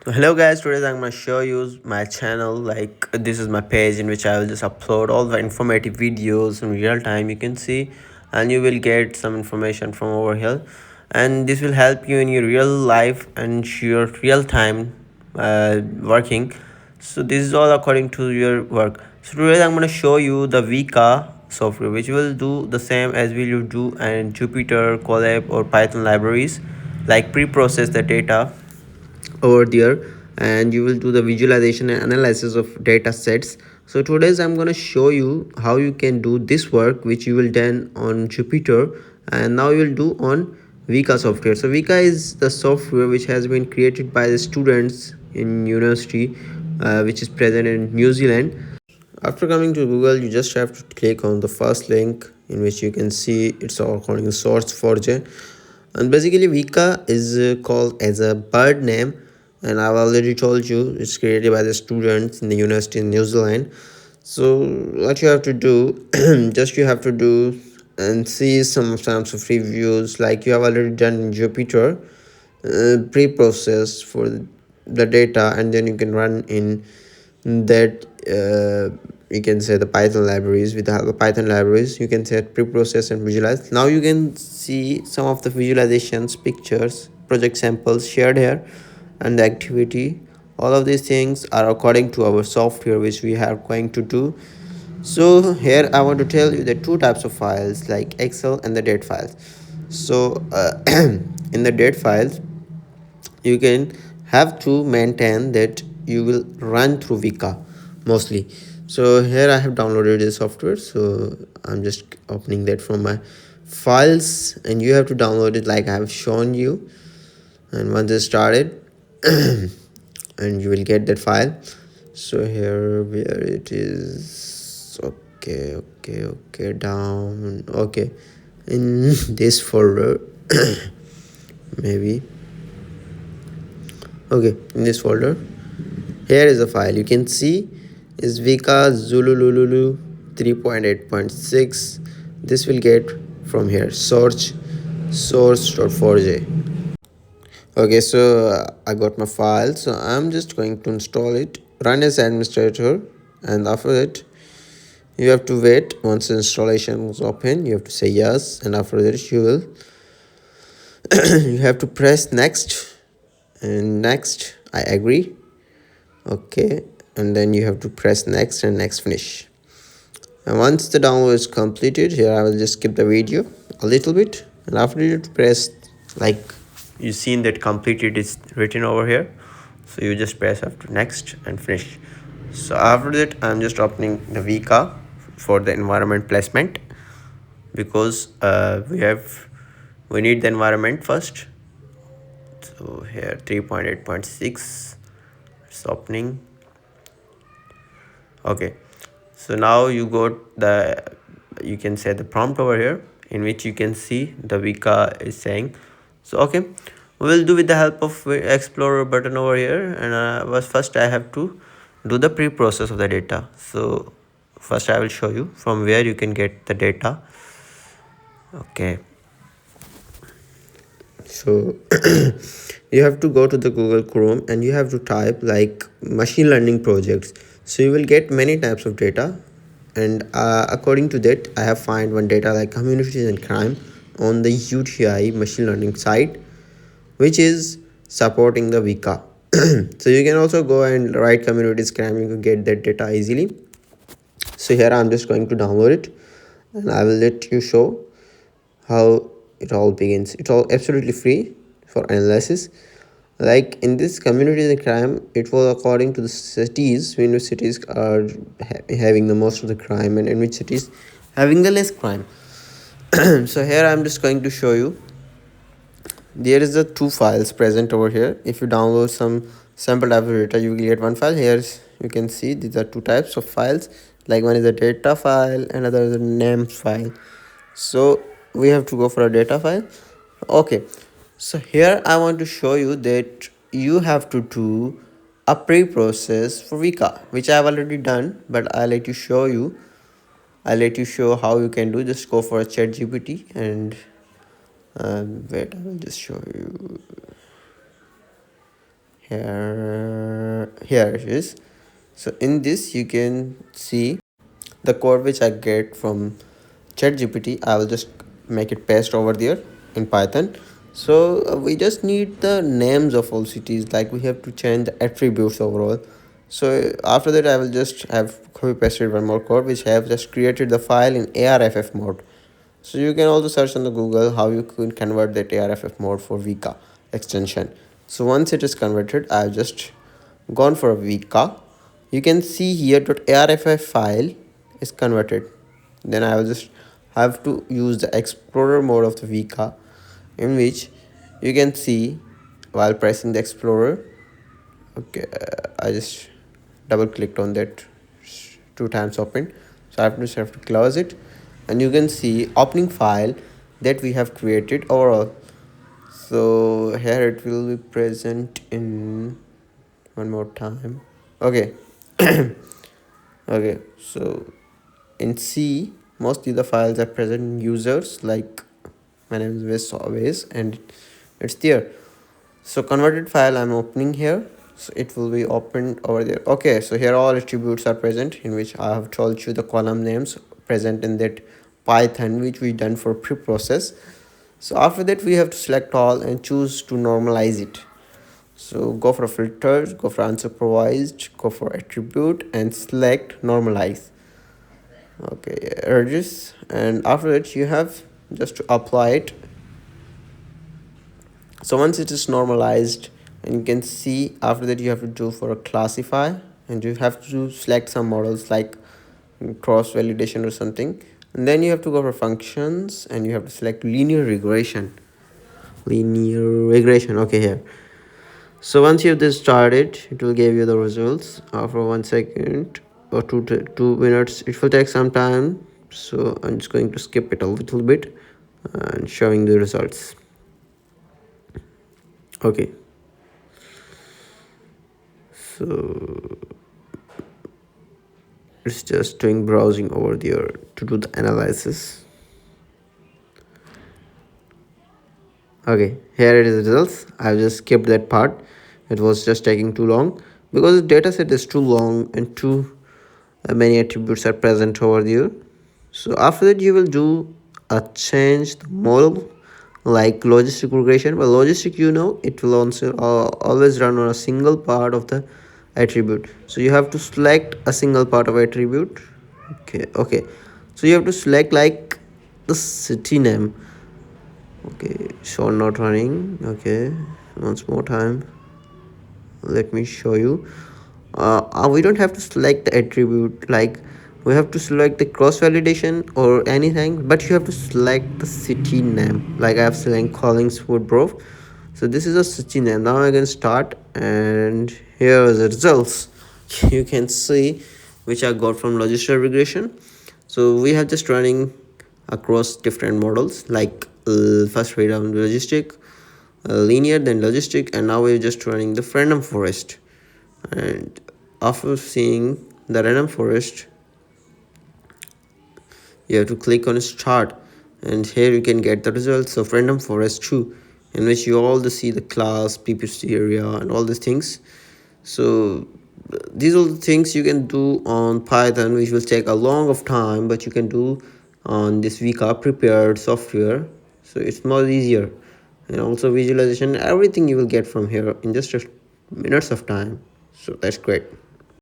So hello guys, today I'm gonna show you my channel. Like this is my page in which I will just upload all the informative videos in real time. You can see, and you will get some information from over here, and this will help you in your real life and your real time working. So this is all according to your work. So today I'm gonna show you the WEKA software, which will do the same as will you do in Jupyter, Colab, or Python libraries, like pre-process the data over there, and you will do the visualization and analysis of data sets. So today's I'm going to show you how you can do this work which you will done on Jupyter, and now you will do on WEKA software. So WEKA is the software which has been created by the students in university, which is present in New Zealand. After coming to Google, you just have to click on the first link in which you can see it's all according to source forge. And basically WEKA is called as a bird name, and I've already told you it's created by the students in the university in New Zealand. So what you have to do, just you have to do and see some of reviews like you have already done in Jupyter, pre-process for the data, and then you can run in that you can say the Python libraries. With the Python libraries you can set pre-process and visualize. Now you can see some of the visualizations, pictures, project samples shared here, and the activity. All of these things are according to our software which we are going to do. So here I want to tell you the two types of files, like Excel and the date files. So in the date files you can have to maintain that you will run through WEKA mostly. So here I have downloaded the software, so I'm just opening that from my files, and you have to download it like I have shown you. And once it's started and you will get that file. So here where it is, okay, down, okay, in this folder maybe, okay, in this folder here is a file you can see is WEKA Zulululu 3.8.6. this will get from here source.forge. Okay, so I got my file, so I'm just going to install it, run as administrator, and after that you have to wait. Once the installation is open you have to say yes, and after that you will you have to press next, and next I agree, okay, and then you have to press next and next finish. And once the download is completed, here I will just skip the video a little bit, and after you press, like you seen that completed is written over here, so you just press after next and finish. So after that I'm just opening the WEKA for the environment placement, because we need the environment first. So here 3.8.6 it's opening. Okay, so now you got the, you can say the prompt over here in which you can see the WEKA is saying. So okay, we will do with the help of explorer button over here, and first I have to do the pre-process of the data. So first I will show you from where you can get the data. Okay, so you have to go to the Google Chrome and you have to type like machine learning projects. So you will get many types of data, and according to that I have find one data like communities and crime on the UTI machine learning site, which is supporting the WEKA. So you can also go and write communities crime, you can get that data easily. So here I'm just going to download it, and I will let you show how it all begins. It's all absolutely free for analysis. Like in this communities and crime, it was according to the cities, in which cities are having the most of the crime, and in which cities having the less crime. So here I'm just going to show you. There is the two files present over here. If you download some sample type of data, you will get one file. Here you can see these are two types of files, like one is a data file, another is a name file. So we have to go for a data file. Okay, so here I want to show you that you have to do a pre-process for WEKA, which I have already done, but I'll let you show how you can do. Just go for a chat GPT, and wait, I will just show you here it is. So in this you can see the code which I get from ChatGPT. I will just make it paste over there in Python. So we just need the names of all cities, like we have to change the attributes overall. So after that I will just have copy pasted one more code which I have just created the file in ARFF mode. So you can also search on the Google how you can convert that ARFF mode for WEKA extension. So once it is converted, I've just gone for a WEKA. You can see here .arff file is converted. Then I will just have to use the Explorer mode of the WEKA, in which you can see while pressing the Explorer. Okay, I just double clicked on that, 2 times open, so I have to close it, and you can see opening file that we have created overall. So here it will be present in one more time. Okay. Okay, so in C mostly the files are present in users, like my name is Wes always, and it's there. So converted file I'm opening here, so it will be opened over there. Okay, so here all attributes are present, in which I have told you the column names present in that Python which we done for pre-process. So after that we have to select all and choose to normalize it. So go for filters, go for unsupervised, go for attribute and select normalize. Okay, urges, and after that you have just to apply it. So once it is normalized, and you can see after that you have to do for a classify, and you have to select some models like cross validation or something, and then you have to go for functions and you have to select linear regression. Okay, here. So once you have this started, it will give you the results after 1 second or 2 minutes. It will take some time, so I'm just going to skip it a little bit and showing the results. Okay, so it's just doing browsing over there to do the analysis. Okay, here it is the results. I've just skipped that part. It was just taking too long because the data set is too long and too many attributes are present over there. So after that you will do a changed model like logistic regression. But logistic, it will also always run on a single part of the attribute. So you have to select a single part of attribute. Okay, so you have to select like the city name. Okay, show not running. Okay, once more time, let me show you. We don't have to select the attribute, like we have to select the cross validation or anything, but you have to select the city name, like I have selected Collingswood Grove. So this is a city name. Now I can start, and here are the results. You can see which I got from Logistic Regression. So we have just running across different models, like first random logistic, linear, then logistic, and now we're just running the random forest. And after seeing the random forest, you have to click on start, and here you can get the results of random forest 2, in which you all see the class, PPC area, and all these things. So these are the things you can do on Python, which will take a long of time, but you can do on this WEKA prepared software. So it's more easier, and also visualization, everything you will get from here in just a minutes of time. So that's great.